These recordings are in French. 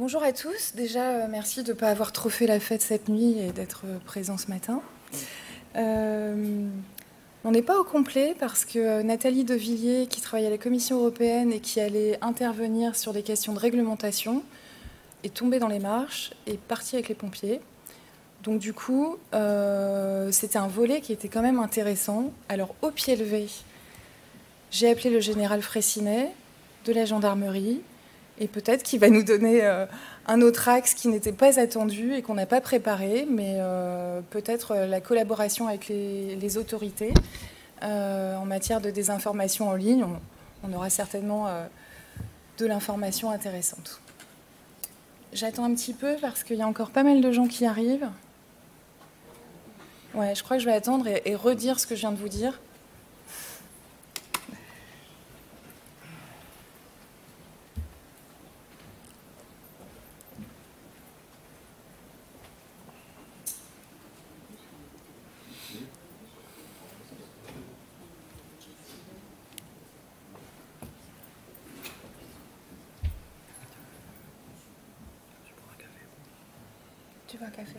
Bonjour à tous. Déjà, merci de ne pas avoir trop fait la fête cette nuit et d'être présent ce matin. On n'est pas au complet parce que Nathalie Devilliers, qui travaille à la Commission européenne et qui allait intervenir sur des questions de réglementation, est tombée dans les marches et partie avec les pompiers. Donc du coup, c'était un volet qui était quand même intéressant. Alors au pied levé, j'ai appelé le général Fraissinet de la gendarmerie et peut-être qu'il va nous donner un autre axe qui n'était pas attendu et qu'on n'a pas préparé, mais peut-être la collaboration avec les autorités en matière de désinformation en ligne. On aura certainement de l'information intéressante. J'attends un petit peu parce qu'il y a encore pas mal de gens qui arrivent. Ouais, je crois que je vais attendre et redire ce que je viens de vous dire. Tu veux un café?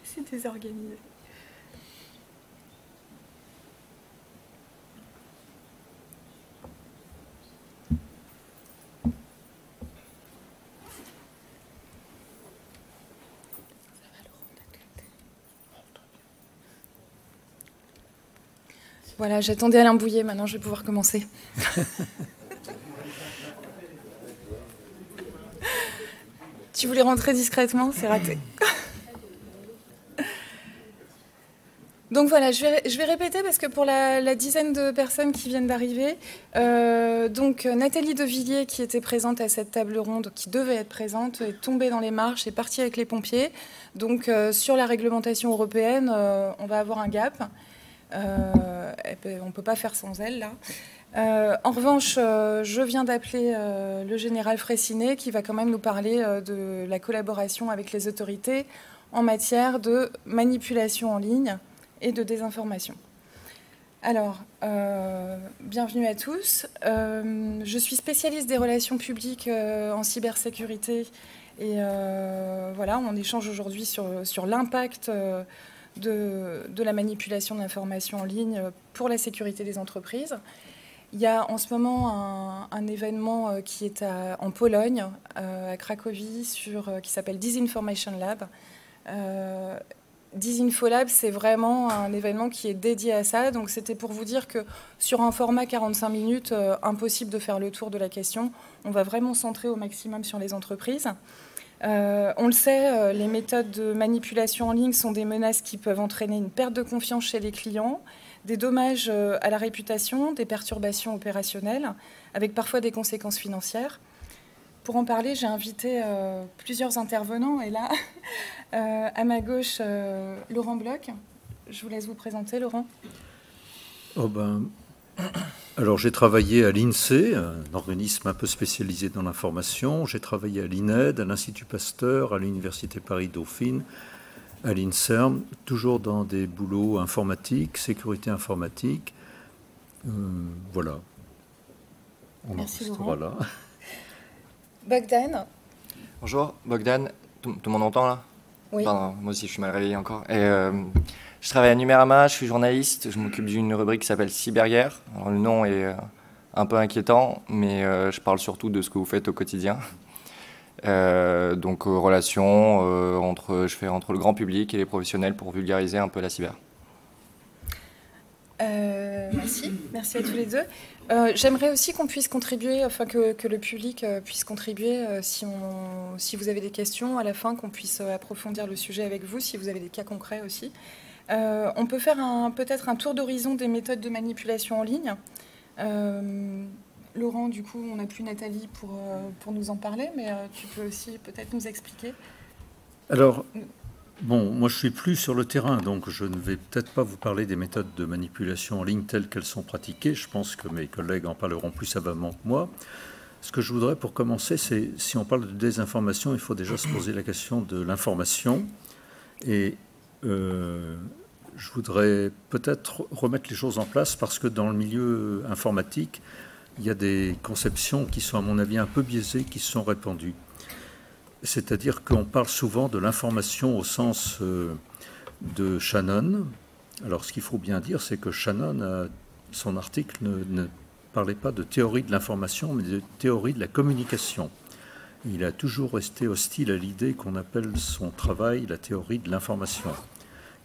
C'est désorganisé. Voilà, j'attendais Alain Bouillet, maintenant je vais pouvoir commencer. Tu voulais rentrer discrètement, c'est raté. Donc voilà, je vais répéter parce que pour la dizaine de personnes qui viennent d'arriver, donc Nathalie Devilliers, qui était présente à cette table ronde, qui devait être présente, est tombée dans les marches et partie avec les pompiers. Donc sur la réglementation européenne, on va avoir un gap. On ne peut pas faire sans elle, là. En revanche, je viens d'appeler le général Fraissinet qui va quand même nous parler de la collaboration avec les autorités en matière de manipulation en ligne et de désinformation. Alors, bienvenue à tous. Je suis spécialiste des relations publiques en cybersécurité et voilà, on échange aujourd'hui sur l'impact de la manipulation de l'information en ligne pour la sécurité des entreprises. Il y a en ce moment un événement qui est en Pologne, à Cracovie, qui s'appelle Disinformation Lab. Disinfolab, c'est vraiment un événement qui est dédié à ça. Donc c'était pour vous dire que sur un format 45 minutes, impossible de faire le tour de la question. On va vraiment centrer au maximum sur les entreprises. On le sait, les méthodes de manipulation en ligne sont des menaces qui peuvent entraîner une perte de confiance chez les clients, des dommages à la réputation, des perturbations opérationnelles, avec parfois des conséquences financières. Pour en parler, j'ai invité plusieurs intervenants. Et là, à ma gauche, Laurent Bloch. Je vous laisse vous présenter, Laurent. Alors, j'ai travaillé à l'INSEE, un organisme un peu spécialisé dans l'information. J'ai travaillé à l'INED, à l'Institut Pasteur, à l'Université Paris-Dauphine, à l'INSERM, toujours dans des boulots informatiques, sécurité informatique. Voilà. Merci, Laurent. Voilà. Bogdan. Bonjour, Bogdan. Tout le monde entend là? Oui. Pardon, moi aussi je suis mal réveillé encore. Je travaille à Numérama, je suis journaliste, je m'occupe d'une rubrique qui s'appelle Cyberguerre. Alors, le nom est un peu inquiétant, mais je parle surtout de ce que vous faites au quotidien. Donc relation je fais entre le grand public et les professionnels pour vulgariser un peu la cyber. Merci à tous les deux. J'aimerais aussi qu'on puisse contribuer, enfin que le public puisse contribuer si vous avez des questions à la fin, qu'on puisse approfondir le sujet avec vous, si vous avez des cas concrets aussi. On peut faire peut-être un tour d'horizon des méthodes de manipulation en ligne. Laurent, du coup, on n'a plus Nathalie pour nous en parler, mais tu peux aussi peut-être nous expliquer. Alors, bon, moi je suis plus sur le terrain, donc je ne vais peut-être pas vous parler des méthodes de manipulation en ligne telles qu'elles sont pratiquées. Je pense que mes collègues en parleront plus savamment que moi. Ce que je voudrais pour commencer, c'est, si on parle de désinformation, il faut déjà se poser la question de l'information. Et je voudrais peut-être remettre les choses en place parce que dans le milieu informatique, il y a des conceptions qui sont, à mon avis, un peu biaisées, qui se sont répandues. C'est-à-dire qu'on parle souvent de l'information au sens de Shannon. Alors, ce qu'il faut bien dire, c'est que Shannon, son article ne parlait pas de théorie de l'information, mais de théorie de la communication. Il a toujours resté hostile à l'idée qu'on appelle son travail la théorie de l'information.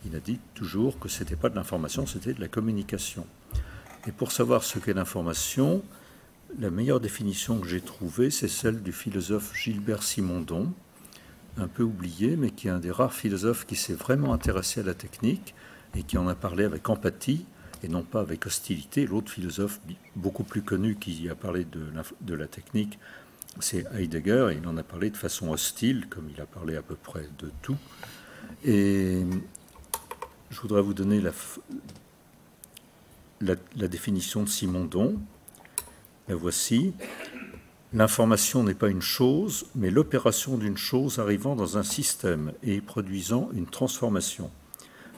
Il a dit toujours que ce n'était pas de l'information, c'était de la communication. Et pour savoir ce qu'est l'information, la meilleure définition que j'ai trouvée, c'est celle du philosophe Gilbert Simondon, un peu oublié, mais qui est un des rares philosophes qui s'est vraiment intéressé à la technique et qui en a parlé avec empathie et non pas avec hostilité. L'autre philosophe beaucoup plus connu qui a parlé de la technique, c'est Heidegger, et il en a parlé de façon hostile, comme il a parlé à peu près de tout. Et je voudrais vous donner la définition de Simondon. La voici. L'information n'est pas une chose, mais l'opération d'une chose arrivant dans un système et produisant une transformation.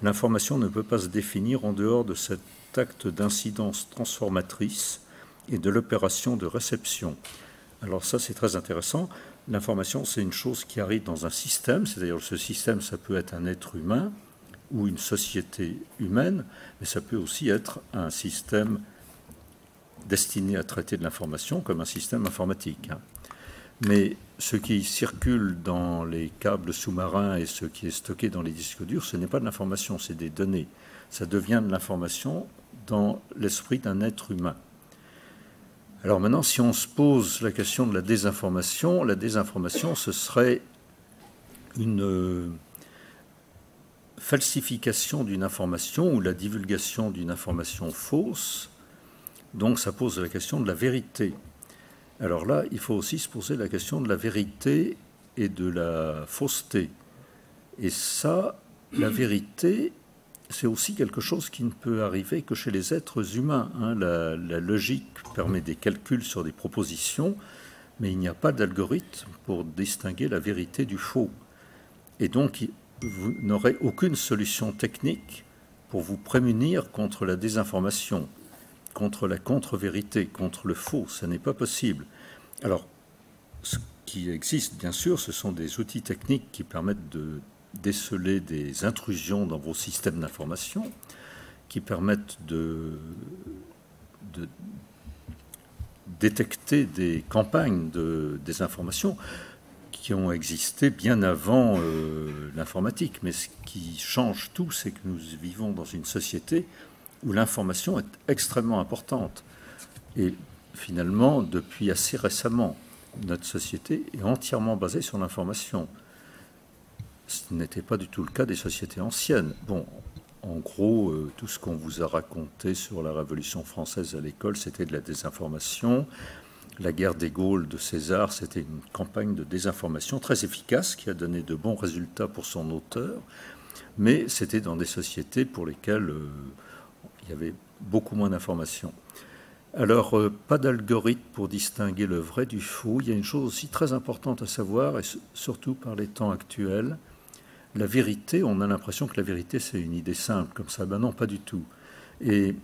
L'information ne peut pas se définir en dehors de cet acte d'incidence transformatrice et de l'opération de réception. Alors ça, c'est très intéressant. L'information, c'est une chose qui arrive dans un système, c'est-à-dire ce système, ça peut être un être humain ou une société humaine, mais ça peut aussi être un système destiné à traiter de l'information comme un système informatique. Mais ce qui circule dans les câbles sous-marins et ce qui est stocké dans les disques durs, ce n'est pas de l'information, c'est des données. Ça devient de l'information dans l'esprit d'un être humain. Alors maintenant, si on se pose la question de la désinformation, ce serait une falsification d'une information ou la divulgation d'une information fausse. Donc ça pose la question de la vérité. Alors là, il faut aussi se poser la question de la vérité et de la fausseté. Et ça, la vérité, c'est aussi quelque chose qui ne peut arriver que chez les êtres humains. La logique permet des calculs sur des propositions, mais il n'y a pas d'algorithme pour distinguer la vérité du faux. Et donc, vous n'aurez aucune solution technique pour vous prémunir contre la désinformation, contre la contre-vérité, contre le faux. Ce n'est pas possible. Alors, ce qui existe, bien sûr, ce sont des outils techniques qui permettent de déceler des intrusions dans vos systèmes d'information, qui permettent de détecter des campagnes de désinformation qui ont existé bien avant l'informatique. Mais ce qui change tout, c'est que nous vivons dans une société où l'information est extrêmement importante. Et finalement, depuis assez récemment, notre société est entièrement basée sur l'information. Ce n'était pas du tout le cas des sociétés anciennes. Bon, en gros, tout ce qu'on vous a raconté sur la Révolution française à l'école, c'était de la désinformation. La guerre des Gaules de César, c'était une campagne de désinformation très efficace qui a donné de bons résultats pour son auteur, mais c'était dans des sociétés pour lesquelles il y avait beaucoup moins d'informations. Alors, pas d'algorithme pour distinguer le vrai du faux. Il y a une chose aussi très importante à savoir, et surtout par les temps actuels, la vérité, on a l'impression que la vérité, c'est une idée simple, comme ça. Ben non, pas du tout. Et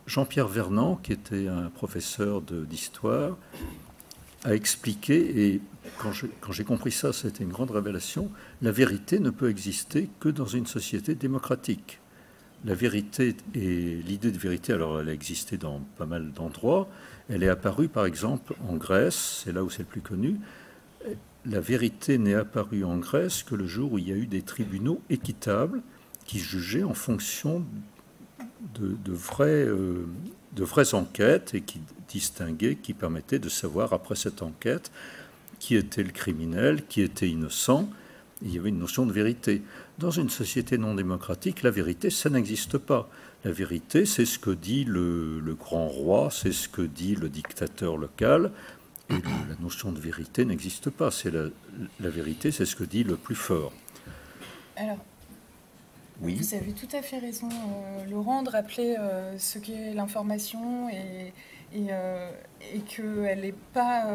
Jean-Pierre Vernant, qui était un professeur d'histoire, a expliqué, et quand j'ai compris ça, c'était une grande révélation, la vérité ne peut exister que dans une société démocratique. La vérité et l'idée de vérité, alors elle a existé dans pas mal d'endroits. Elle est apparue, par exemple, en Grèce, c'est là où c'est le plus connu. La vérité n'est apparue en Grèce que le jour où il y a eu des tribunaux équitables qui jugeaient en fonction de vraies enquêtes et qui distinguaient, qui permettaient de savoir, après cette enquête, qui était le criminel, qui était innocent. Il y avait une notion de vérité. Dans une société non démocratique, la vérité, ça n'existe pas. La vérité, c'est ce que dit le grand roi, c'est ce que dit le dictateur local. Et la notion de vérité n'existe pas. C'est la vérité, c'est ce que dit le plus fort. Alors, oui. Vous avez tout à fait raison, Laurent, de rappeler ce qu'est l'information et qu'elle n'est pas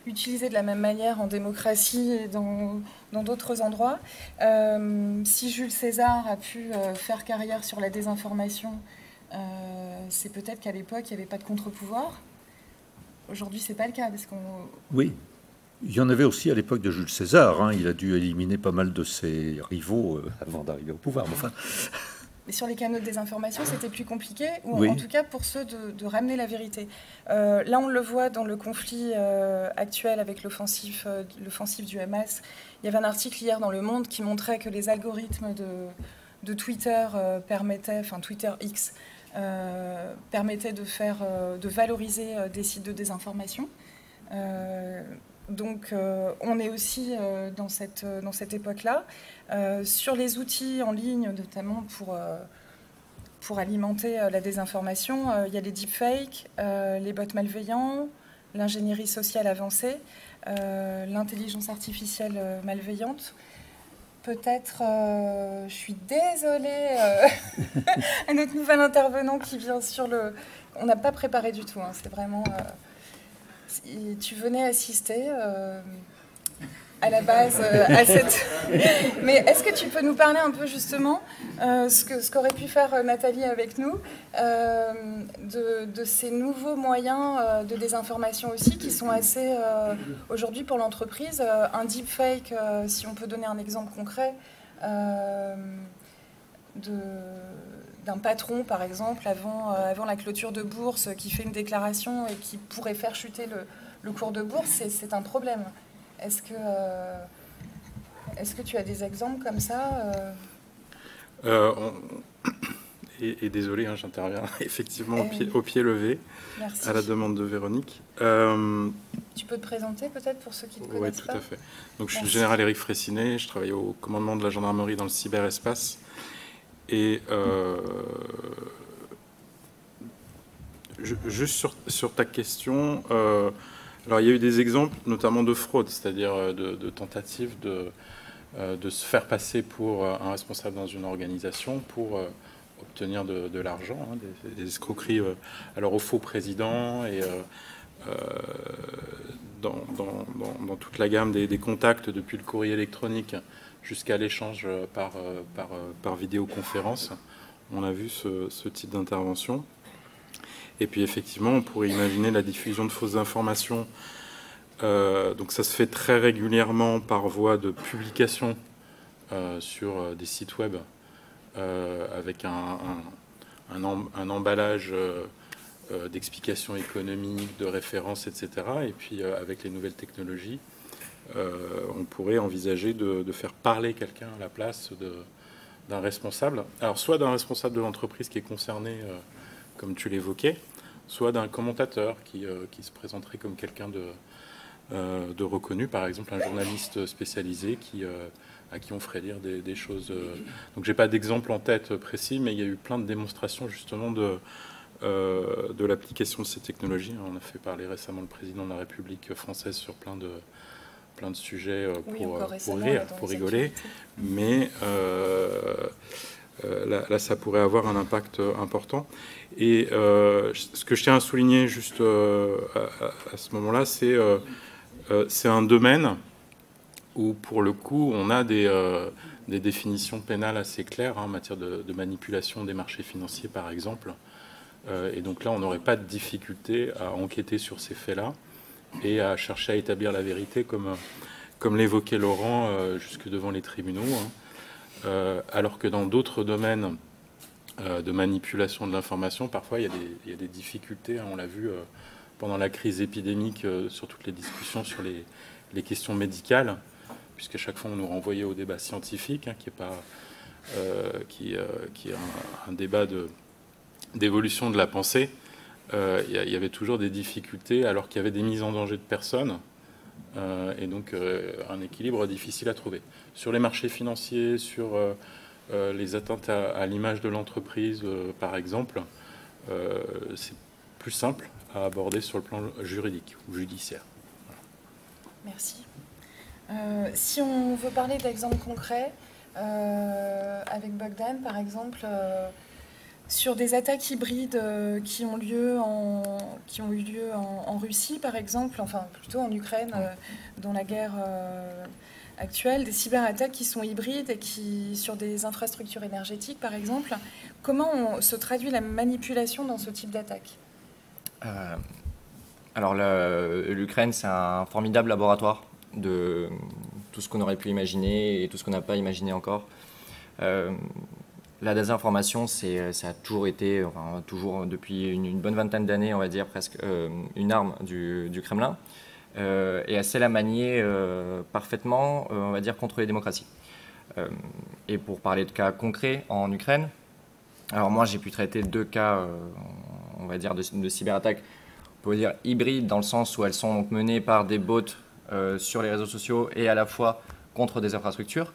utilisée de la même manière en démocratie et dans d'autres endroits. Si Jules César a pu faire carrière sur la désinformation, c'est peut-être qu'à l'époque, il n'y avait pas de contre-pouvoir. Aujourd'hui, c'est pas le cas parce qu'on. Oui. Il y en avait aussi à l'époque de Jules César. Hein. Il a dû éliminer pas mal de ses rivaux avant d'arriver au pouvoir. Mais enfin... Mais sur les canaux de désinformation, c'était plus compliqué, ou oui. en tout cas pour ceux de ramener la vérité. Là, on le voit dans le conflit actuel avec l'offensive du Hamas. Il y avait un article hier dans Le Monde qui montrait que les algorithmes de Twitter permettaient, enfin Twitter X, permettaient de valoriser des sites de désinformation. Donc, on est aussi dans cette époque-là. Sur les outils en ligne, notamment pour alimenter la désinformation, il y a les deepfakes, les bots malveillants, l'ingénierie sociale avancée, l'intelligence artificielle malveillante. Peut-être, je suis désolée, à notre nouvel intervenant qui vient sur le... On n'a pas préparé du tout, hein, c'est vraiment... tu venais assister à la base à cette... Mais est-ce que tu peux nous parler un peu justement ce qu'aurait pu faire Nathalie avec nous de ces nouveaux moyens de désinformation aussi qui sont assez aujourd'hui pour l'entreprise un deepfake, si on peut donner un exemple concret d'un patron, par exemple, avant la clôture de bourse, qui fait une déclaration et qui pourrait faire chuter le cours de bourse, c'est un problème. Est-ce que tu as des exemples comme ça Et désolé, hein, j'interviens effectivement au pied levé. Merci. À la demande de Véronique. Tu peux te présenter peut-être pour ceux qui ne te connaissent pas ? pas ? Oui, tout à fait. Donc, je suis le général Éric Fraissinet, je travaille au commandement de la gendarmerie dans le cyberespace. Et juste sur ta question, alors il y a eu des exemples notamment de fraude, c'est-à-dire de tentatives de se faire passer pour un responsable dans une organisation pour obtenir de l'argent, hein, des escroqueries alors au faux président et dans toute la gamme des contacts depuis le courrier électronique jusqu'à l'échange par vidéoconférence. On a vu ce type d'intervention. Et puis effectivement, on pourrait imaginer la diffusion de fausses informations. Donc ça se fait très régulièrement par voie de publication sur des sites web avec un emballage d'explications économiques, de références, etc. Et puis avec les nouvelles technologies, on pourrait envisager de faire parler quelqu'un à la place d'un responsable. Alors soit d'un responsable de l'entreprise qui est concerné, comme tu l'évoquais, soit d'un commentateur qui se présenterait comme quelqu'un de reconnu, par exemple un journaliste spécialisé à qui on ferait lire des choses. Donc j'ai pas d'exemple en tête précis, mais il y a eu plein de démonstrations justement de l'application de ces technologies. On a fait parler récemment le président de la République française sur plein de sujets pour rire, pour rigoler, mais là, ça pourrait avoir un impact important. Et ce que je tiens à souligner juste à ce moment-là, c'est un domaine où, pour le coup, on a des définitions pénales assez claires, hein, en matière de manipulation des marchés financiers, par exemple. Et donc là, on n'aurait pas de difficulté à enquêter sur ces faits-là et à chercher à établir la vérité, comme l'évoquait Laurent, jusque devant les tribunaux. Hein. Alors que dans d'autres domaines de manipulation de l'information, parfois il y a des difficultés. Hein, on l'a vu pendant la crise épidémique sur toutes les discussions sur les questions médicales, puisqu'à chaque fois on nous renvoyait au débat scientifique, hein, qui est un débat d'évolution de la pensée. Il y avait toujours des difficultés alors qu'il y avait des mises en danger de personnes. Et donc un équilibre difficile à trouver. Sur les marchés financiers, sur les atteintes à l'image de l'entreprise, par exemple, c'est plus simple à aborder sur le plan juridique ou judiciaire. Merci. Si on veut parler d'exemples concrets, avec Bogdan, par exemple, sur des attaques hybrides qui ont eu lieu en Russie, par exemple, enfin plutôt en Ukraine, dans la guerre actuelle, des cyberattaques qui sont hybrides et qui sur des infrastructures énergétiques, par exemple. Comment se traduit la manipulation dans ce type d'attaque ? Alors l'Ukraine, c'est un formidable laboratoire de tout ce qu'on aurait pu imaginer et tout ce qu'on n'a pas imaginé encore. La désinformation, ça a toujours été, enfin, toujours depuis une bonne vingtaine d'années, on va dire presque, une arme du Kremlin. Et elle sait la manier parfaitement, on va dire, contre les démocraties. Et pour parler de cas concrets en Ukraine, alors moi j'ai pu traiter 2 cas, on va dire, de cyberattaques, on peut dire hybrides, dans le sens où elles sont donc menées par des bots sur les réseaux sociaux et à la fois contre des infrastructures.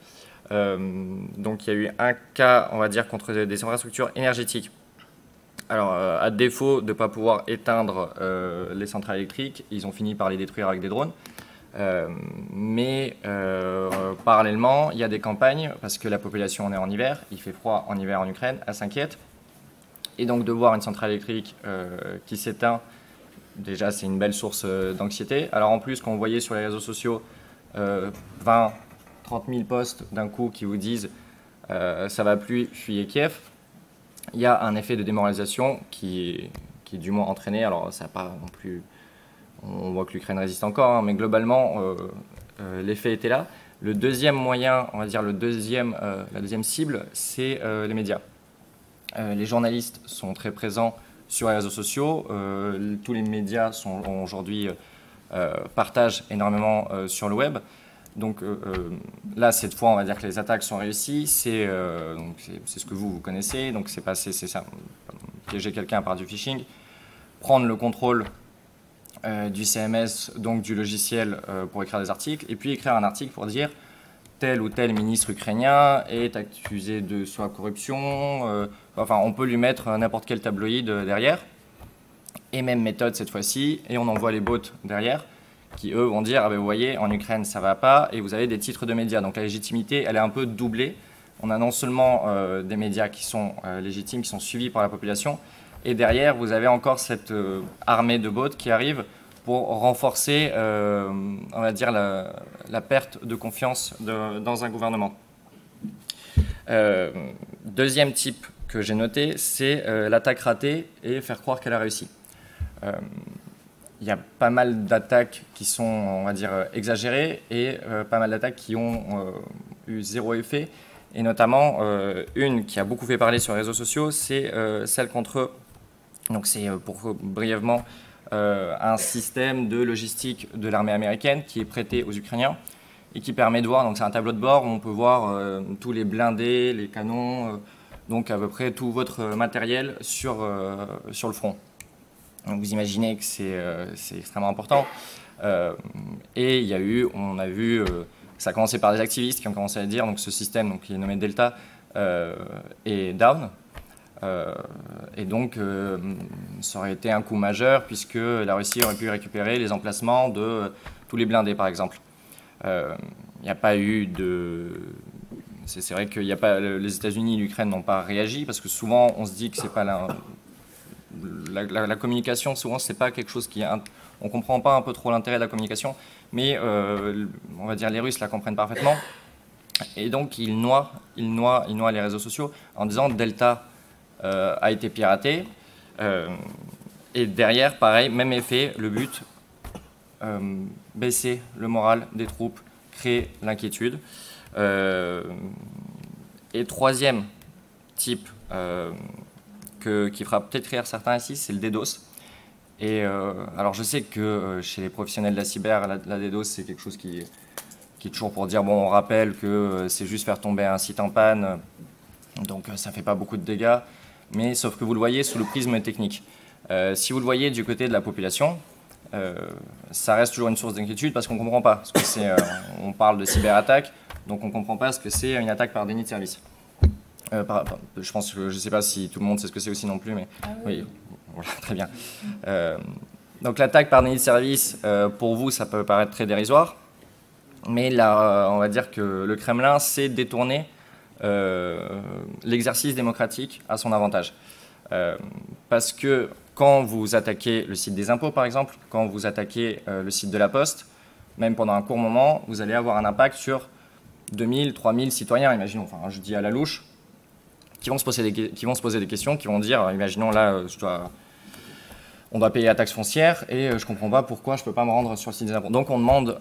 Donc il y a eu un cas, on va dire, contre des infrastructures énergétiques. Alors, à défaut de ne pas pouvoir éteindre les centrales électriques, ils ont fini par les détruire avec des drones. Mais parallèlement, il y a des campagnes, parce que la population est en hiver, il fait froid en hiver en Ukraine, elle s'inquiète. Et donc de voir une centrale électrique qui s'éteint, déjà c'est une belle source d'anxiété. Alors en plus, quand vous voyez sur les réseaux sociaux 20, 30 000 posts d'un coup qui vous disent ça va plus, fuyez Kiev, il y a un effet de démoralisation qui est du moins entraîné. Alors ça n'a pas non plus, on voit que l'Ukraine résiste encore, hein, mais globalement l'effet était là. Le deuxième moyen, on va dire la deuxième cible, c'est les médias. Les journalistes sont très présents sur les réseaux sociaux. Tous les médias aujourd'hui partagent énormément sur le web. Donc là, cette fois, on va dire que les attaques sont réussies. C'est ce que vous connaissez. Donc c'est ça, piéger quelqu'un par du phishing, prendre le contrôle du CMS, donc du logiciel pour écrire des articles, et puis écrire un article pour dire tel ou tel ministre ukrainien est accusé de soit corruption, enfin on peut lui mettre n'importe quel tabloïd derrière, et même méthode cette fois-ci, et on envoie les bots derrière, qui eux vont dire ah ben vous voyez en Ukraine ça va pas, et vous avez des titres de médias, donc la légitimité elle est un peu doublée. On a non seulement des médias qui sont légitimes, qui sont suivis par la population, et derrière vous avez encore cette armée de bots qui arrive pour renforcer, on va dire, la perte de confiance dans un gouvernement. Deuxième type que j'ai noté, c'est l'attaque ratée et faire croire qu'elle a réussi. Il y a pas mal d'attaques qui sont, on va dire, exagérées et pas mal d'attaques qui ont eu zéro effet. Et notamment, une qui a beaucoup fait parler sur les réseaux sociaux, c'est celle contre, donc c'est pour brièvement, un système de logistique de l'armée américaine qui est prêté aux Ukrainiens et qui permet de voir, donc c'est un tableau de bord où on peut voir tous les blindés, les canons, donc à peu près tout votre matériel sur le front. Donc vous imaginez que c'est extrêmement important. Et il y a eu, on a vu, ça a commencé par des activistes qui ont commencé à dire, donc ce système donc, qui est nommé Delta est down. Et donc, ça aurait été un coup majeur puisque la Russie aurait pu récupérer les emplacements de tous les blindés, par exemple. Il n'y a pas eu de... C'est vrai que les États-Unis et l'Ukraine n'ont pas réagi parce que souvent, on se dit que c'est pas la communication, souvent, c'est pas quelque chose qui... On comprend pas un peu trop l'intérêt de la communication, mais on va dire les Russes la comprennent parfaitement. Et donc, ils noient les réseaux sociaux en disant Delta a été piraté, et derrière, pareil, même effet, le but, baisser le moral des troupes, créer l'inquiétude. Et troisième type qui fera peut-être rire certains ici, c'est le DDoS. Et alors je sais que chez les professionnels de la cyber, la DDoS c'est quelque chose qui est toujours pour dire, bon on rappelle que c'est juste faire tomber un site en panne, donc ça ne fait pas beaucoup de dégâts. Mais sauf que vous le voyez sous le prisme technique. Si vous le voyez du côté de la population, ça reste toujours une source d'inquiétude parce qu'on ne comprend pas. Parce que on parle de cyberattaque, donc on ne comprend pas ce que c'est une attaque par déni de service. Je pense que je ne sais pas si tout le monde sait ce que c'est aussi non plus, mais oui, voilà, très bien. Donc l'attaque par déni de service, pour vous, ça peut paraître très dérisoire, mais là, on va dire que le Kremlin sait détourner l'exercice démocratique à son avantage. Parce que quand vous attaquez le site des impôts, par exemple, quand vous attaquez le site de la Poste, même pendant un court moment, vous allez avoir un impact sur 2000, 3000 citoyens, imaginons, enfin je dis à la louche, qui vont se poser des questions, qui vont dire, imaginons là, on doit payer la taxe foncière et je ne comprends pas pourquoi je ne peux pas me rendre sur le site des impôts. Donc on demande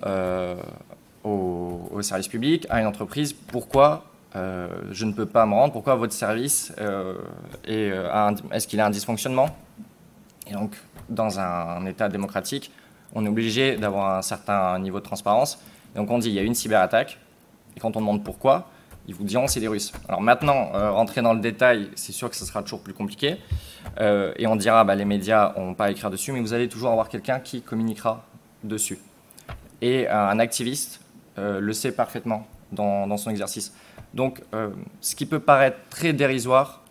au service public, à une entreprise, pourquoi je ne peux pas me rendre, pourquoi votre service est-ce qu'il a un dysfonctionnement? Et donc, dans un État démocratique, on est obligé d'avoir un certain niveau de transparence. Et donc on dit, il y a une cyberattaque, et quand on demande pourquoi, ils vous diront c'est des Russes. Alors maintenant, rentrer dans le détail, c'est sûr que ce sera toujours plus compliqué. Et on dira, les médias n'ont pas à écrire dessus, mais vous allez toujours avoir quelqu'un qui communiquera dessus. Et un activiste le sait parfaitement dans son exercice. Donc, ce qui peut paraître très dérisoire,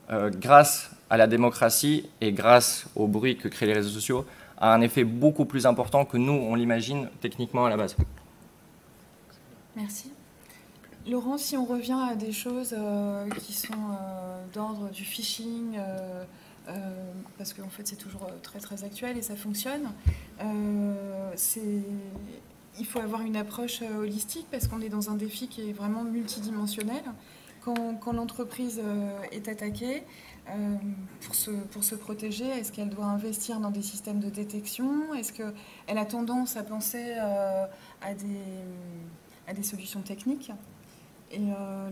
grâce à la démocratie et grâce au bruit que créent les réseaux sociaux, a un effet beaucoup plus important que nous, on l'imagine techniquement à la base. Merci. Laurent, si on revient à des choses qui sont d'ordre du phishing, parce qu'en fait c'est toujours très très actuel et ça fonctionne, il faut avoir une approche holistique parce qu'on est dans un défi qui est vraiment multidimensionnel. Quand l'entreprise est attaquée, pour se protéger, est-ce qu'elle doit investir dans des systèmes de détection? Est-ce qu'elle a tendance à penser à des solutions techniques? Et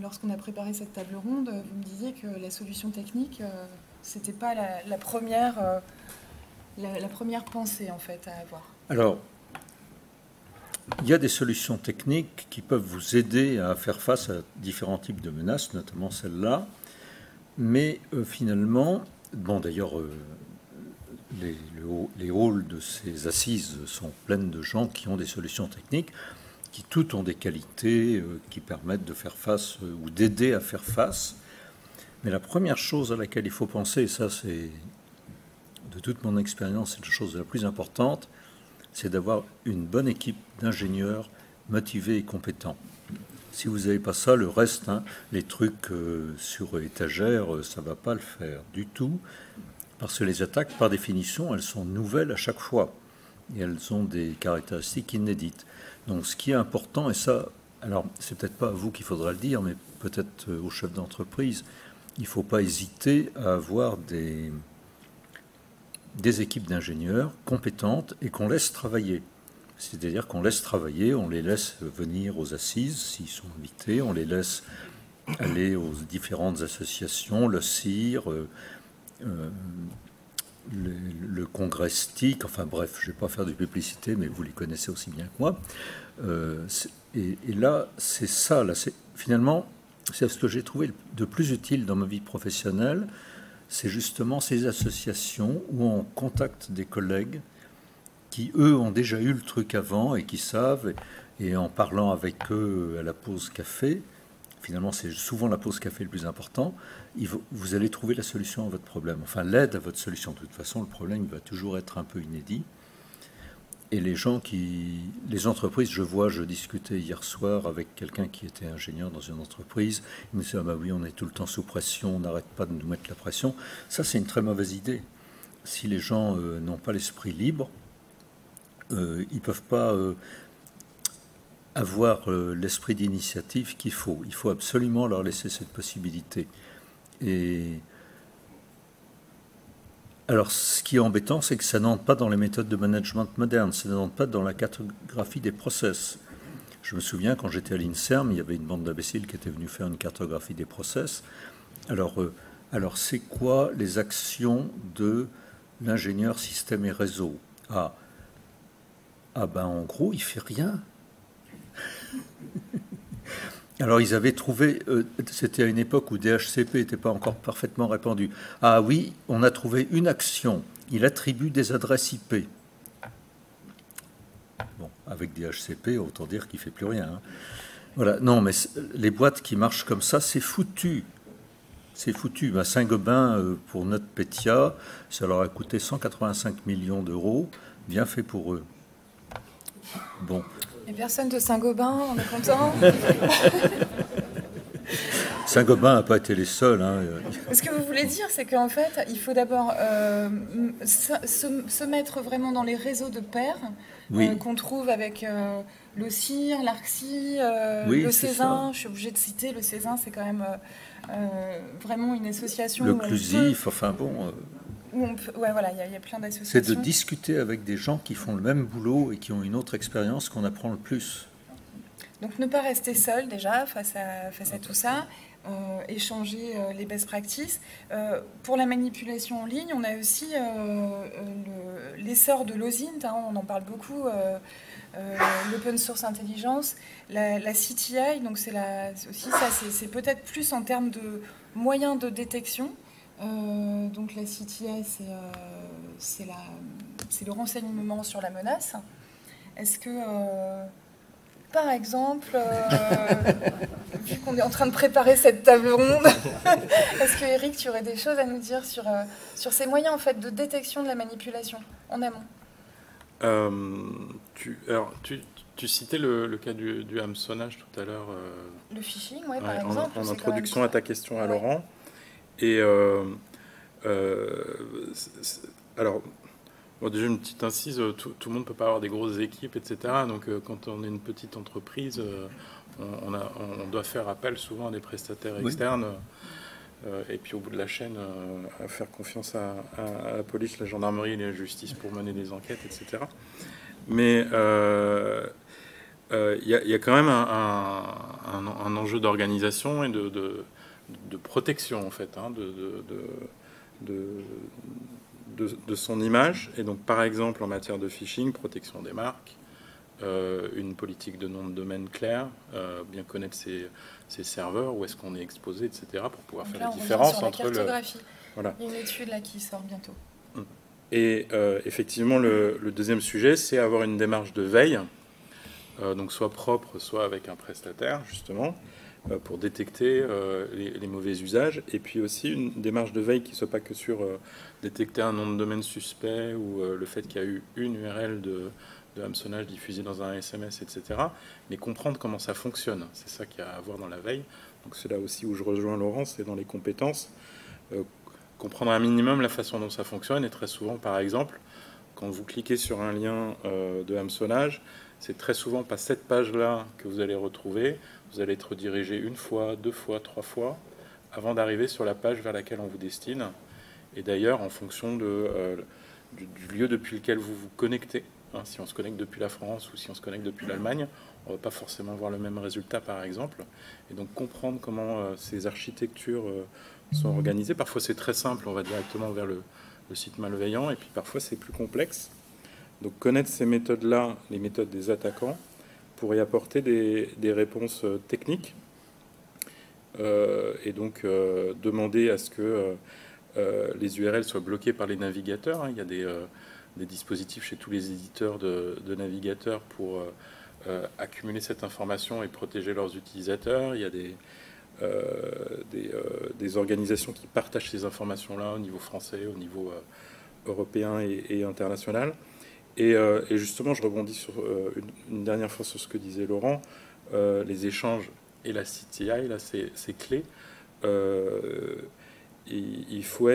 lorsqu'on a préparé cette table ronde, vous me disiez que la solution technique, c'était pas la première pensée en fait à avoir. Alors, il y a des solutions techniques qui peuvent vous aider à faire face à différents types de menaces, notamment celle-là. Mais finalement, d'ailleurs, les halls de ces assises sont pleines de gens qui ont des solutions techniques, qui toutes ont des qualités qui permettent de faire face ou d'aider à faire face. Mais la première chose à laquelle il faut penser, et ça c'est de toute mon expérience, c'est la chose la plus importante, c'est d'avoir une bonne équipe d'ingénieurs motivés et compétents. Si vous n'avez pas ça, le reste, les trucs sur étagère, ça ne va pas le faire du tout, parce que les attaques, par définition, elles sont nouvelles à chaque fois, et elles ont des caractéristiques inédites. Donc ce qui est important, et ça, alors c'est peut-être pas à vous qu'il faudra le dire, mais peut-être aux chefs d'entreprise, il ne faut pas hésiter à avoir des équipes d'ingénieurs compétentes et qu'on laisse travailler. C'est-à-dire qu'on laisse travailler, on les laisse venir aux assises s'ils sont invités, on les laisse aller aux différentes associations, le CIR, le congrès STIC, enfin bref, je ne vais pas faire de publicité, mais vous les connaissez aussi bien que moi. Et là, c'est ça, là, finalement, c'est ce que j'ai trouvé de plus utile dans ma vie professionnelle, c'est justement ces associations où on contacte des collègues qui, eux, ont déjà eu le truc avant et qui savent, et en parlant avec eux à la pause café, finalement c'est souvent la pause café le plus important, vous allez trouver la solution à votre problème, enfin l'aide à votre solution. De toute façon, le problème va toujours être un peu inédit. Et les entreprises, je discutais hier soir avec quelqu'un qui était ingénieur dans une entreprise, il me disait, ah bah oui, on est tout le temps sous pression, on n'arrête pas de nous mettre la pression. Ça, c'est une très mauvaise idée. Si les gens n'ont pas l'esprit libre, ils ne peuvent pas avoir l'esprit d'initiative qu'il faut. Il faut absolument leur laisser cette possibilité. Et alors, ce qui est embêtant, c'est que ça n'entre pas dans les méthodes de management modernes, ça n'entre pas dans la cartographie des process. Je me souviens, quand j'étais à l'INSERM, il y avait une bande d'imbéciles qui était venue faire une cartographie des process. Alors c'est quoi les actions de l'ingénieur système et réseau? En gros, il ne fait rien. Alors, ils avaient trouvé, c'était à une époque où DHCP n'était pas encore parfaitement répandu. Ah oui, on a trouvé une action. Il attribue des adresses IP. Bon, avec DHCP, autant dire qu'il ne fait plus rien. Voilà. Non, mais les boîtes qui marchent comme ça, c'est foutu. C'est foutu. Saint-Gobain, pour NotPetya, ça leur a coûté 185 millions d'euros. Bien fait pour eux. Bon. Et personne de Saint-Gobain, on est content. Saint-Gobain n'a pas été les seuls. Ce que vous voulez dire, c'est qu'en fait, il faut d'abord se mettre vraiment dans les réseaux de pairs qu'on trouve avec le CIR, l'ARCSI, le Césin. Je suis obligée de citer le Césin, c'est quand même vraiment une association. Le CLUSIF, enfin bon... Ouais, voilà, il y a plein C'est d'associations. de discuter avec des gens qui font le même boulot et qui ont une autre expérience qu'on apprend le plus. Donc ne pas rester seul déjà face à tout ça, échanger les best practices. Pour la manipulation en ligne, on a aussi l'essor de l'OSINT, hein, on en parle beaucoup, l'open source intelligence, la CTI, donc c'est aussi ça, c'est peut-être plus en termes de moyens de détection. Donc la CTI, c'est le renseignement sur la menace. Est-ce que... par exemple, vu qu'on est en train de préparer cette table ronde, est-ce que Eric, tu aurais des choses à nous dire sur ces moyens en fait, de détection de la manipulation en amont? Tu citais le cas du hameçonnage tout à l'heure. Le phishing, oui, par exemple. En introduction à ta question à Laurent. Et alors, bon, déjà une petite incise, tout le monde ne peut pas avoir des grosses équipes, etc. Donc quand on est une petite entreprise, on doit faire appel souvent à des prestataires externes. Et puis au bout de la chaîne, à faire confiance à la police, la gendarmerie et la justice pour mener des enquêtes, etc. Mais il y a quand même un enjeu d'organisation et de protection, en fait, hein, de son image. Et donc, par exemple, en matière de phishing, protection des marques, une politique de nom de domaine claire, bien connaître ses serveurs, où est-ce qu'on est exposé, etc., pour pouvoir faire la différence entre la cartographie. Voilà. Il y a une étude là qui sort bientôt. Et effectivement, le deuxième sujet, c'est avoir une démarche de veille, donc soit propre, soit avec un prestataire, justement, pour détecter les mauvais usages, et puis aussi une démarche de veille qui ne soit pas que sur détecter un nom de domaine suspect ou le fait qu'il y a eu une URL de hameçonnage diffusée dans un SMS, etc., mais comprendre comment ça fonctionne. C'est ça qu'il y a à voir dans la veille. Donc c'est là aussi où je rejoins Laurent, c'est dans les compétences. Comprendre un minimum la façon dont ça fonctionne, et très souvent, par exemple, quand vous cliquez sur un lien de hameçonnage, c'est très souvent pas cette page-là que vous allez retrouver. Vous allez être redirigé une fois, deux fois, trois fois, avant d'arriver sur la page vers laquelle on vous destine. Et d'ailleurs, en fonction du lieu depuis lequel vous vous connectez, hein, si on se connecte depuis la France ou si on se connecte depuis l'Allemagne, on ne va pas forcément voir le même résultat, par exemple. Et donc, comprendre comment ces architectures sont organisées. Parfois, c'est très simple, on va directement vers le site malveillant, et puis parfois, c'est plus complexe. Donc connaître ces méthodes-là, les méthodes des attaquants, pour y apporter des réponses techniques. Et donc demander à ce que les URL soient bloquées par les navigateurs. Il y a des dispositifs chez tous les éditeurs de navigateurs pour accumuler cette information et protéger leurs utilisateurs. Il y a des organisations qui partagent ces informations-là au niveau français, au niveau européen et international. Et justement, je rebondis sur une dernière fois sur ce que disait Laurent, les échanges et la CTI, là, c'est clé. Il faut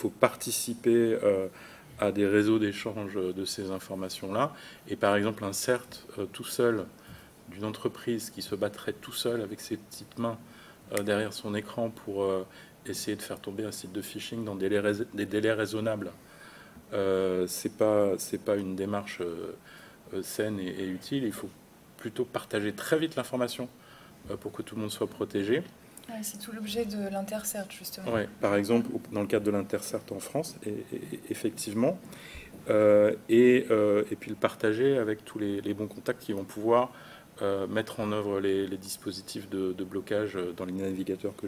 participer à des réseaux d'échange de ces informations-là. Et par exemple, un CERT tout seul d'une entreprise qui se battrait tout seul avec ses petites mains derrière son écran pour essayer de faire tomber un site de phishing dans des délais raisonnables, c'est pas une démarche saine et utile. Il faut plutôt partager très vite l'information pour que tout le monde soit protégé. Ouais, c'est tout l'objet de l'Intercert, justement. Ouais, par exemple, dans le cadre de l'Intercert en France, effectivement. Et puis le partager avec tous les bons contacts qui vont pouvoir mettre en œuvre les dispositifs de blocage dans les navigateurs que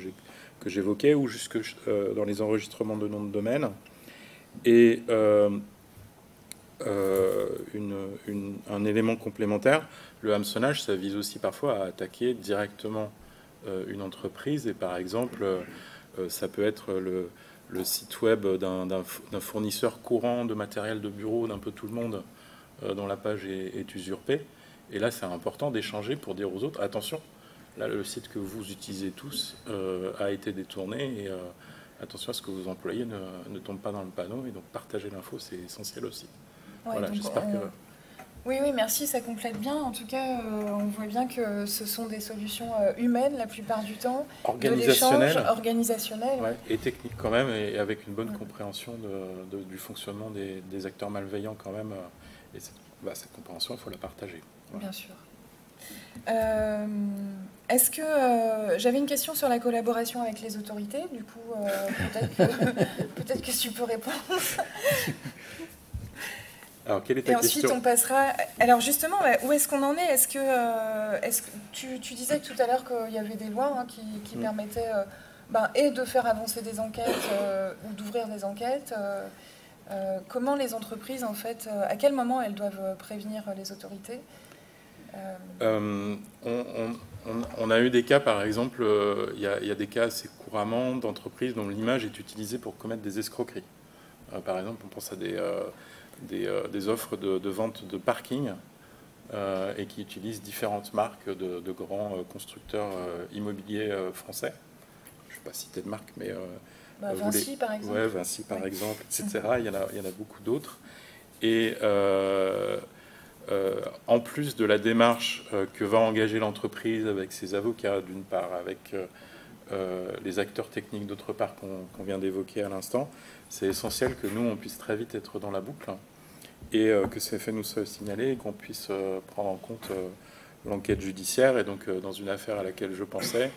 j'évoquais, ou jusque dans les enregistrements de noms de domaine. Et un élément complémentaire, le hameçonnage, ça vise aussi parfois à attaquer directement une entreprise. Et par exemple, ça peut être le site web d'un fournisseur courant de matériel de bureau d'un peu tout le monde dont la page est usurpée. Et là, c'est important d'échanger pour dire aux autres, attention, là, le site que vous utilisez tous a été détourné, et attention à ce que vos employés ne tombent pas dans le panneau. Et donc, partager l'info, c'est essentiel aussi. Ouais, voilà, j'espère que... Oui, oui, merci, ça complète bien. En tout cas, on voit bien que ce sont des solutions humaines la plupart du temps, organisationnelles. Ouais, et techniques quand même, et avec une bonne compréhension du fonctionnement des acteurs malveillants quand même. Et cette compréhension, il faut la partager. Voilà. Bien sûr. Est-ce que j'avais une question sur la collaboration avec les autorités, du coup, peut-être que tu peux répondre. Alors, quelle est ta question ? Et ensuite, on passera... Alors, justement, où est-ce qu'on en est ? Est-ce que tu disais tout à l'heure qu'il y avait des lois qui permettaient et de faire avancer des enquêtes ou d'ouvrir des enquêtes comment les entreprises, en fait, à quel moment elles doivent prévenir les autorités ? On a eu des cas, par exemple, il y a des cas assez couramment d'entreprises dont l'image est utilisée pour commettre des escroqueries. Par exemple, on pense à des offres de vente de parking et qui utilisent différentes marques de grands constructeurs immobiliers français. Je ne vais pas citer de marque, mais... Vinci, par exemple. Ouais, Vinci, par exemple, etc. Il y en a beaucoup d'autres. Et en plus de la démarche que va engager l'entreprise avec ses avocats, d'une part, avec les acteurs techniques, d'autre part, qu'on vient d'évoquer à l'instant, c'est essentiel que nous, on puisse très vite être dans la boucle et que ces faits nous soient signalés et qu'on puisse prendre en compte l'enquête judiciaire. Et donc, dans une affaire à laquelle je pensais,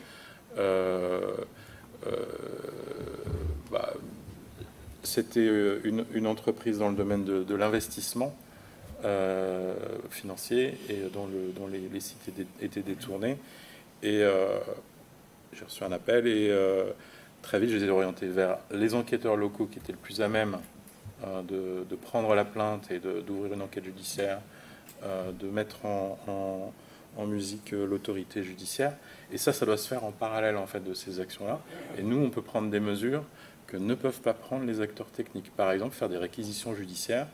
c'était une entreprise dans le domaine de l'investissement financier et dont les sites étaient détournés. Et j'ai reçu un appel et très vite, je les ai orientés vers les enquêteurs locaux qui étaient le plus à même de prendre la plainte et d'ouvrir une enquête judiciaire, de mettre en musique l'autorité judiciaire. Et ça doit se faire en parallèle en fait de ces actions-là. Et nous, on peut prendre des mesures que ne peuvent pas prendre les acteurs techniques. Par exemple, faire des réquisitions judiciaires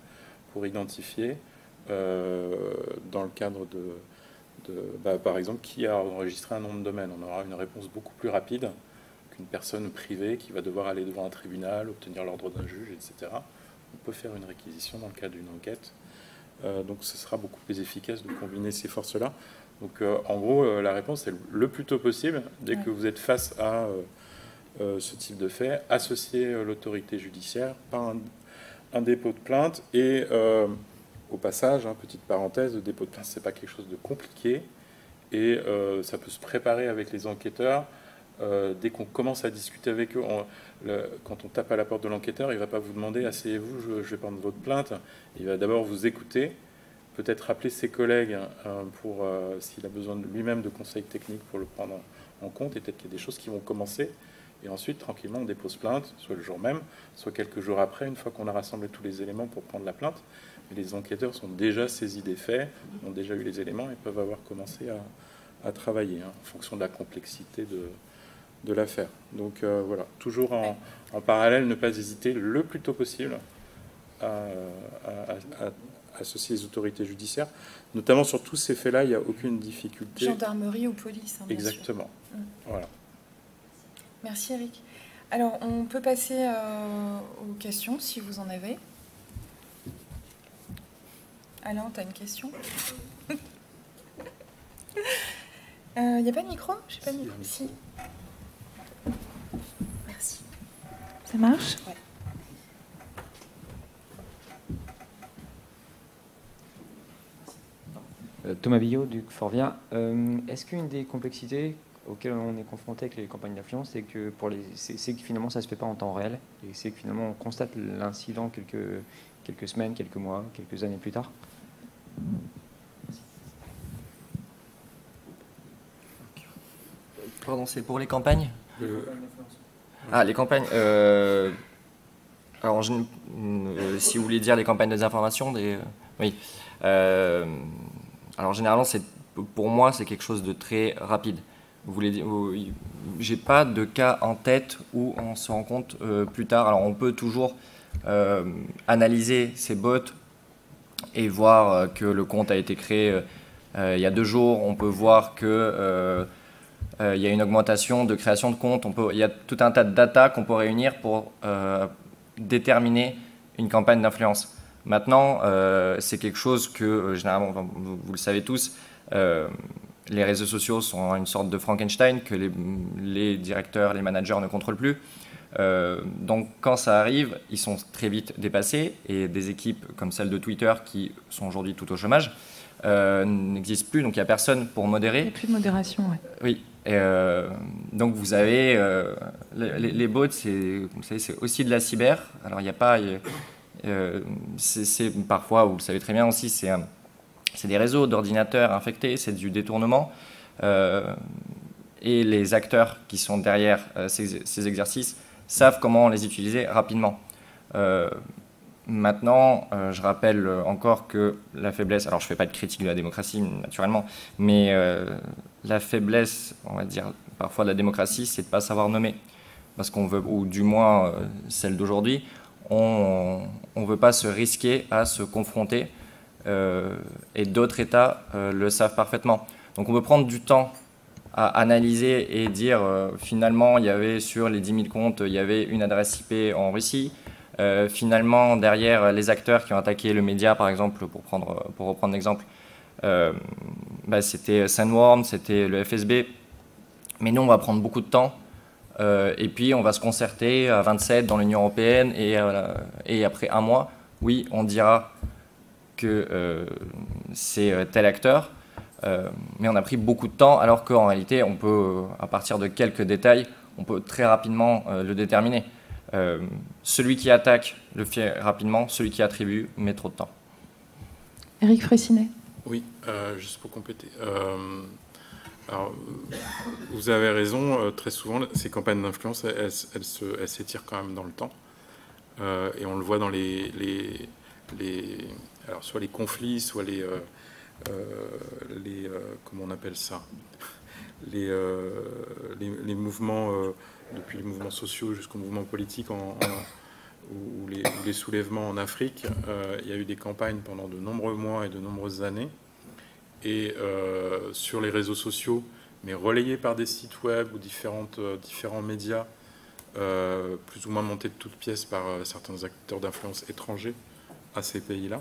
pour identifier, dans le cadre par exemple, qui a enregistré un nom de domaine. On aura une réponse beaucoup plus rapide qu'une personne privée qui va devoir aller devant un tribunal, obtenir l'ordre d'un juge, etc. On peut faire une réquisition dans le cadre d'une enquête. Donc ce sera beaucoup plus efficace de combiner ces forces-là. Donc en gros, la réponse est le plus tôt possible, dès que vous êtes face à ce type de fait, associer l'autorité judiciaire par un dépôt de plainte. Et au passage, petite parenthèse, le dépôt de plainte, c'est pas quelque chose de compliqué et ça peut se préparer avec les enquêteurs. Dès qu'on commence à discuter avec eux, quand on tape à la porte de l'enquêteur, il ne va pas vous demander « asseyez-vous, je vais prendre votre plainte ». Il va d'abord vous écouter, peut-être appeler ses collègues pour s'il a besoin lui-même de conseils techniques pour le prendre en compte. Et peut-être qu'il y a des choses qui vont commencer. Et ensuite, tranquillement, on dépose plainte, soit le jour même, soit quelques jours après, une fois qu'on a rassemblé tous les éléments pour prendre la plainte. Mais les enquêteurs sont déjà saisis des faits, ont déjà eu les éléments et peuvent avoir commencé à travailler en fonction de la complexité de l'affaire. Donc voilà, toujours en parallèle, ne pas hésiter le plus tôt possible à associer les autorités judiciaires. Notamment sur tous ces faits-là, il n'y a aucune difficulté. Gendarmerie ou police, bien Exactement. Sûr. Voilà. Merci Eric. Alors, on peut passer aux questions, si vous en avez. Alain, tu as une question ? Il n'y a pas de micro ? Je n'ai pas de micro. Si. Merci. Ça marche ? Ouais. Thomas Billot du Forvia. Est-ce qu'une des complexités auxquelles on est confronté avec les campagnes d'influence, c'est que c'est que finalement ça se fait pas en temps réel et c'est que finalement on constate l'incident quelques semaines, quelques mois, quelques années plus tard. Pardon, c'est pour les campagnes ? Ah, les campagnes. Alors, si vous voulez dire les campagnes de désinformation, oui. Alors, généralement, pour moi, c'est quelque chose de très rapide. J'ai pas de cas en tête où on se rend compte plus tard. Alors, on peut toujours analyser ces bots et voir que le compte a été créé il y a 2 jours. On peut voir que il y a une augmentation de création de comptes. Il y a tout un tas de data qu'on peut réunir pour déterminer une campagne d'influence. Maintenant, c'est quelque chose que, généralement, enfin, vous le savez tous, les réseaux sociaux sont une sorte de Frankenstein que les directeurs, les managers ne contrôlent plus. Donc quand ça arrive, ils sont très vite dépassés et des équipes comme celle de Twitter qui sont aujourd'hui tout au chômage n'existent plus, donc il n'y a personne pour modérer. Il n'y a plus de modération, oui. Oui, donc vous avez les bots, vous savez, c'est aussi de la cyber. Alors il n'y a pas, c'est parfois, vous le savez très bien aussi, c'est des réseaux d'ordinateurs infectés, c'est du détournement. Et les acteurs qui sont derrière ces exercices savent comment les utiliser rapidement. Maintenant, je rappelle encore que la faiblesse, alors je ne fais pas de critique de la démocratie naturellement, mais la faiblesse, on va dire, parfois de la démocratie, c'est de ne pas savoir nommer. Parce qu'on veut, ou du moins celle d'aujourd'hui, on ne veut pas se risquer à se confronter, et d'autres États le savent parfaitement. Donc on peut prendre du temps à analyser et dire finalement il y avait sur les 10 000 comptes, il y avait une adresse IP en Russie. Finalement derrière les acteurs qui ont attaqué le média par exemple, pour reprendre l'exemple, c'était Sandworm, c'était le FSB. Mais nous on va prendre beaucoup de temps et puis on va se concerter à 27 dans l'Union européenne et après un mois, oui on dira que c'est tel acteur. Mais on a pris beaucoup de temps, alors qu'en réalité, on peut, à partir de quelques détails, on peut très rapidement le déterminer. Celui qui attaque le fait rapidement, celui qui attribue met trop de temps. Éric Fraissinet. Oui, juste pour compléter. Alors, vous avez raison, très souvent, ces campagnes d'influence, elles s'étirent quand même dans le temps. Et on le voit dans alors, soit les conflits, soit comment on appelle ça, les mouvements, depuis les mouvements sociaux jusqu'aux mouvements politiques ou les soulèvements en Afrique. Il y a eu des campagnes pendant de nombreux mois et de nombreuses années. Et sur les réseaux sociaux, mais relayées par des sites web ou différents médias, plus ou moins montés de toutes pièces par certains acteurs d'influence étrangers à ces pays-là.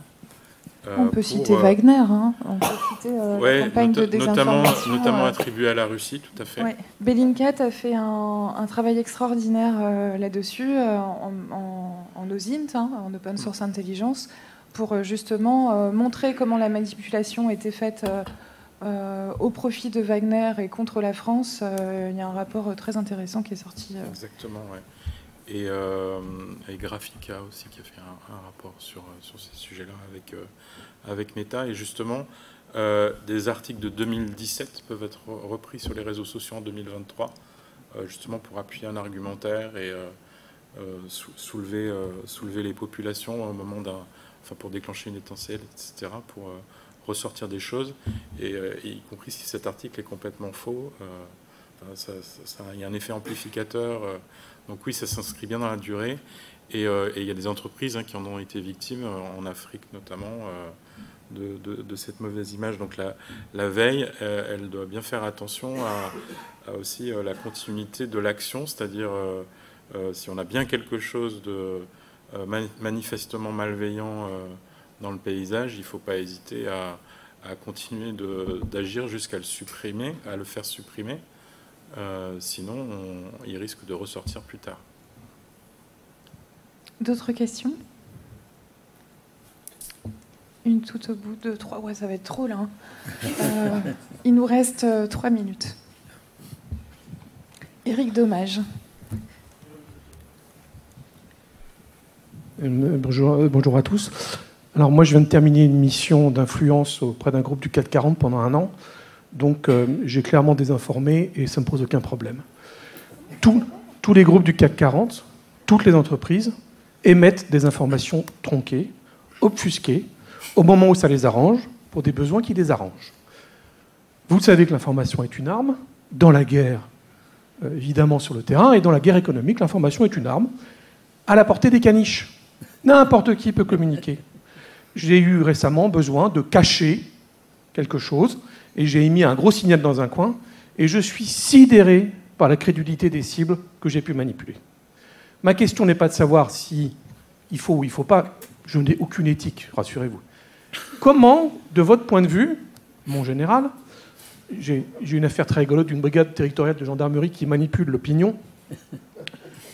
On peut citer Wagner, hein. On peut citer la campagne de désinformation. Notamment attribuée à la Russie, tout à fait. Ouais. Bellingcat a fait un travail extraordinaire là-dessus, en OSINT, en Open Source Intelligence, pour justement montrer comment la manipulation était faite au profit de Wagner et contre la France. Il y a un rapport très intéressant qui est sorti. Exactement, oui. Et Graphica aussi qui a fait un rapport sur ces sujets-là avec Meta. Et justement, des articles de 2017 peuvent être repris sur les réseaux sociaux en 2023, justement pour appuyer un argumentaire et soulever les populations au moment pour déclencher une étincelle, etc., pour ressortir des choses, et y compris si cet article est complètement faux. Il y a un effet amplificateur. Donc oui, ça s'inscrit bien dans la durée. Et il y a des entreprises qui en ont été victimes, en Afrique notamment, de cette mauvaise image. Donc la veille, elle doit bien faire attention à aussi la continuité de l'action, c'est-à-dire si on a bien quelque chose de manifestement malveillant dans le paysage, il ne faut pas hésiter à continuer d'agir jusqu'à le faire supprimer. Sinon, il risque de ressortir plus tard. D'autres questions? Une toute au bout de 3. Ouais, ça va être trop là. Il nous reste 3 minutes. Éric Dommage. Bonjour à tous. Alors moi, je viens de terminer une mission d'influence auprès d'un groupe du CAC 40 pendant 1 an. Donc j'ai clairement désinformé et ça ne me pose aucun problème. Tous les groupes du CAC 40, toutes les entreprises émettent des informations tronquées, obfusquées, au moment où ça les arrange, pour des besoins qui les arrangent. Vous savez que l'information est une arme. Dans la guerre, évidemment sur le terrain, et dans la guerre économique, l'information est une arme à la portée des caniches. N'importe qui peut communiquer. J'ai eu récemment besoin de cacher quelque chose, et j'ai émis un gros signal dans un coin, et je suis sidéré par la crédulité des cibles que j'ai pu manipuler. Ma question n'est pas de savoir si il faut ou il ne faut pas Je n'ai aucune éthique, rassurez-vous. Comment, de votre point de vue, mon général, j'ai une affaire très rigolote d'une brigade territoriale de gendarmerie qui manipule l'opinion,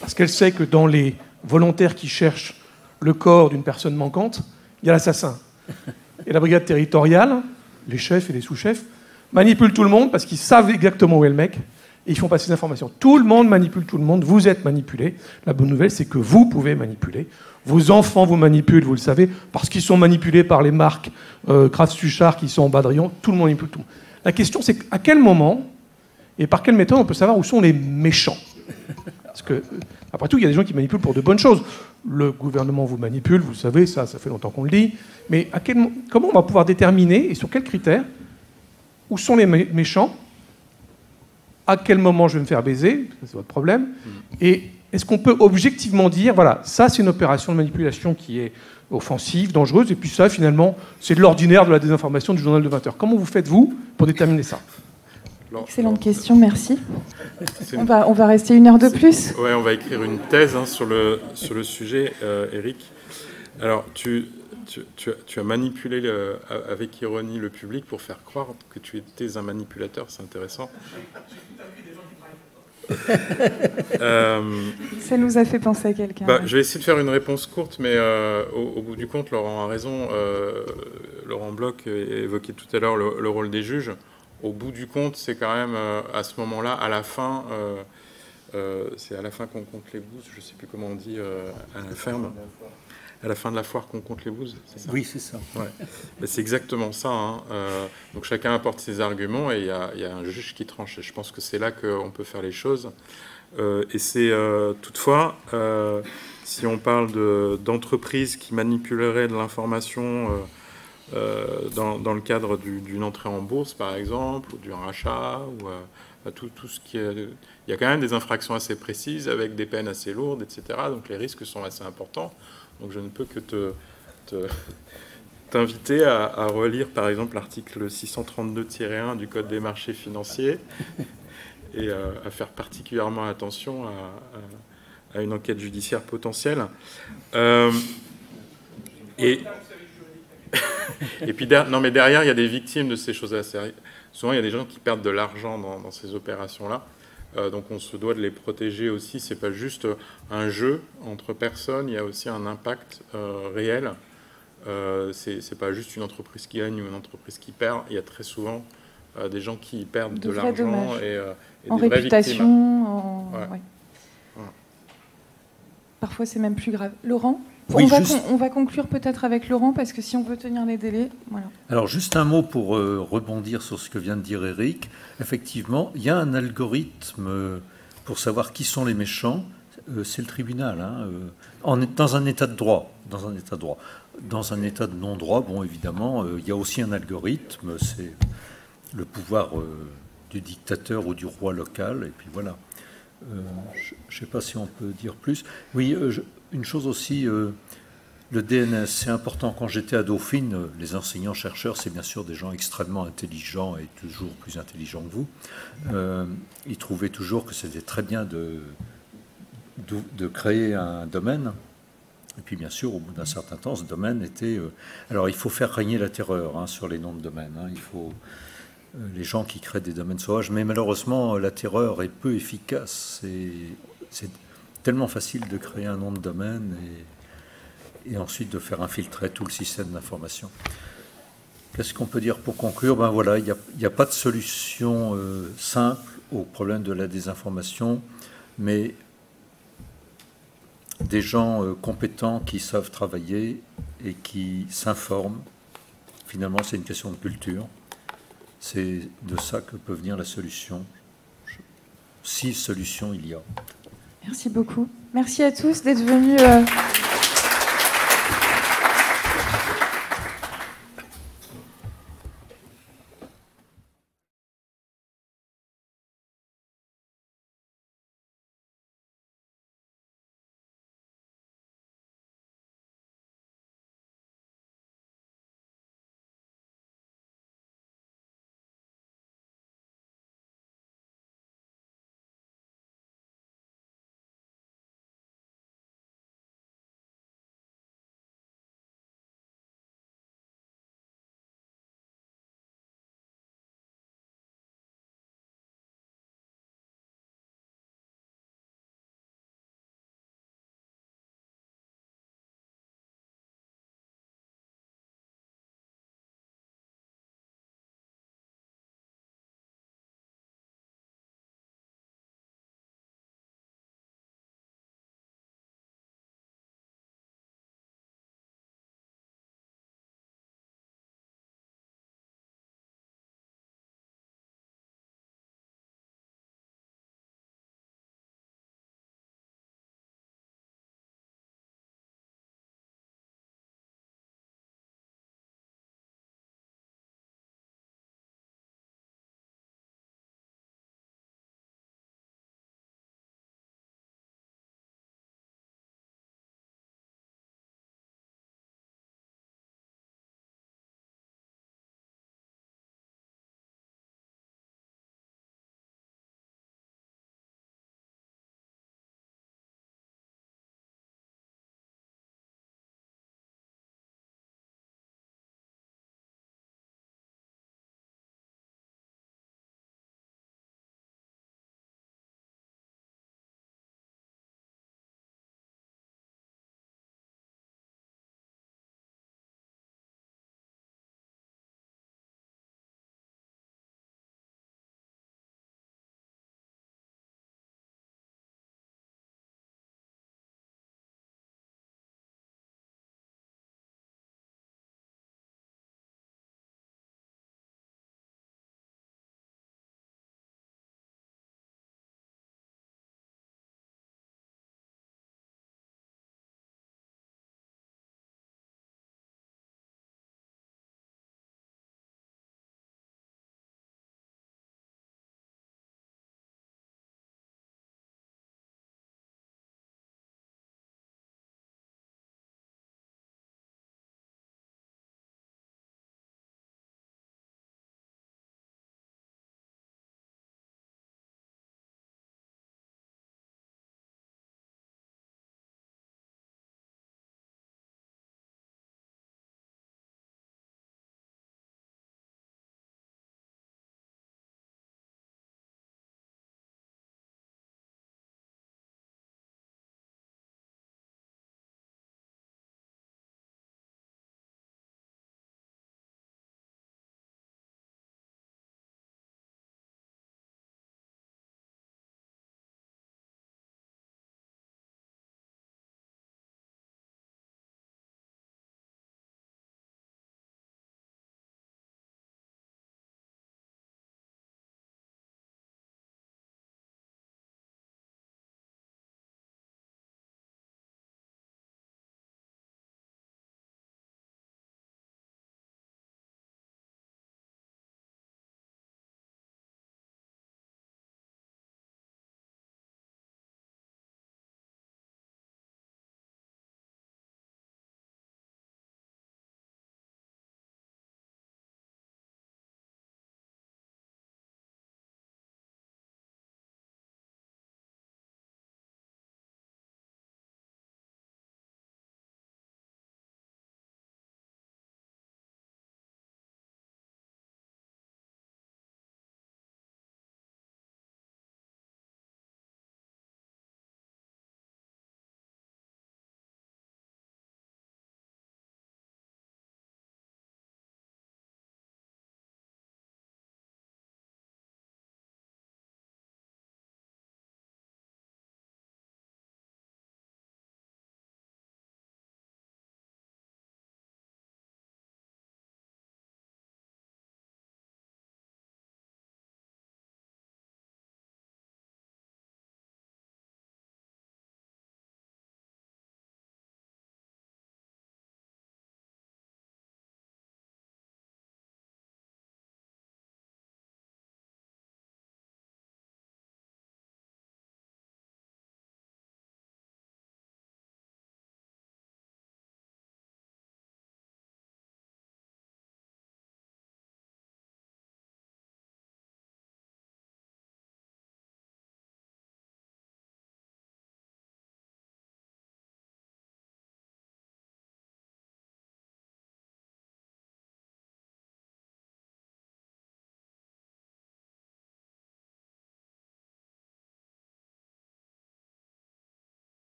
parce qu'elle sait que dans les volontaires qui cherchent le corps d'une personne manquante, il y a l'assassin. Et la brigade territoriale, les chefs et les sous-chefs, manipulent tout le monde parce qu'ils savent exactement où est le mec et ils font passer des informations. Tout le monde manipule tout le monde, vous êtes manipulés. La bonne nouvelle, c'est que vous pouvez manipuler. Vos enfants vous manipulent, vous le savez, parce qu'ils sont manipulés par les marques Kraft-Suchard qui sont en bas de rayon. Tout le monde manipule tout. La question, c'est à quel moment et par quelle méthode on peut savoir où sont les méchants. Parce que, après tout, il y a des gens qui manipulent pour de bonnes choses. Le gouvernement vous manipule, vous le savez, ça fait longtemps qu'on le dit. Mais comment on va pouvoir déterminer, et sur quels critères, où sont les méchants, à quel moment je vais me faire baiser, c'est votre problème, et est-ce qu'on peut objectivement dire, voilà, ça c'est une opération de manipulation qui est offensive, dangereuse, et puis ça, finalement, c'est de l'ordinaire de la désinformation du journal de 20 heures. Comment vous faites, vous, pour déterminer ça? Excellente question, merci. On va rester 1 heure de plus. Ouais, on va écrire une thèse sur le sujet, Eric. Alors, tu as manipulé avec ironie le public pour faire croire que tu étais un manipulateur, c'est intéressant. Ça nous a fait penser à quelqu'un. Ouais. Je vais essayer de faire une réponse courte, mais au bout du compte, Laurent a raison. Laurent Bloch évoquait tout à l'heure le rôle des juges. Au bout du compte, c'est quand même à ce moment-là, à la fin, c'est à la fin qu'on compte les bouses. Je ne sais plus comment on dit à la ferme. À la fin de la foire qu'on compte les bouses, c'est ça? Oui, c'est ça. Ouais. C'est exactement ça. Hein. Donc chacun apporte ses arguments et il y a un juge qui tranche. Et je pense que c'est là qu'on peut faire les choses. Et c'est toutefois, si on parle d'entreprises qui manipuleraient de l'information dans le cadre d'une entrée en bourse, par exemple, ou du rachat, ou tout ce qui est... Il y a quand même des infractions assez précises avec des peines assez lourdes, etc. Donc les risques sont assez importants. Donc je ne peux que t'inviter à relire, par exemple, l'article 632-1 du Code des marchés financiers et à faire particulièrement attention à une enquête judiciaire potentielle. Et puis mais derrière, il y a des victimes de ces choses-là. Souvent, il y a des gens qui perdent de l'argent dans ces opérations-là. Donc on se doit de les protéger aussi. C'est pas juste un jeu entre personnes, il y a aussi un impact réel. C'est pas juste une entreprise qui gagne ou une entreprise qui perd. Il y a très souvent des gens qui perdent de l'argent et en des vraies réputation. victimes. Ouais. Parfois c'est même plus grave. Laurent, oui, on va conclure peut-être avec Laurent, parce que si on veut tenir les délais, voilà. Alors, juste un mot pour rebondir sur ce que vient de dire Eric. Effectivement, il y a un algorithme pour savoir qui sont les méchants. C'est le tribunal. Dans un état de droit. Dans un état de non-droit, bon, évidemment, il y a aussi un algorithme. C'est le pouvoir du dictateur ou du roi local. Et puis voilà. Je ne sais pas si on peut dire plus. Oui, une chose aussi, le DNS, c'est important. Quand j'étais à Dauphine, les enseignants-chercheurs, c'est bien sûr des gens extrêmement intelligents et toujours plus intelligents que vous. Ils trouvaient toujours que c'était très bien de créer un domaine. Et puis bien sûr, au bout d'un certain temps, ce domaine était... Alors il faut faire régner la terreur sur les noms de domaines. Il faut... les gens qui créent des domaines sauvages, mais malheureusement, la terreur est peu efficace. C'est tellement facile de créer un nom de domaine et ensuite de faire infiltrer tout le système d'information. Qu'est-ce qu'on peut dire pour conclure? Ben voilà, il n'y a pas de solution simple au problème de la désinformation, mais des gens compétents qui savent travailler et qui s'informent. Finalement, c'est une question de culture. C'est de ça que peut venir la solution, si solution il y a. Merci beaucoup. Merci à tous d'être venus.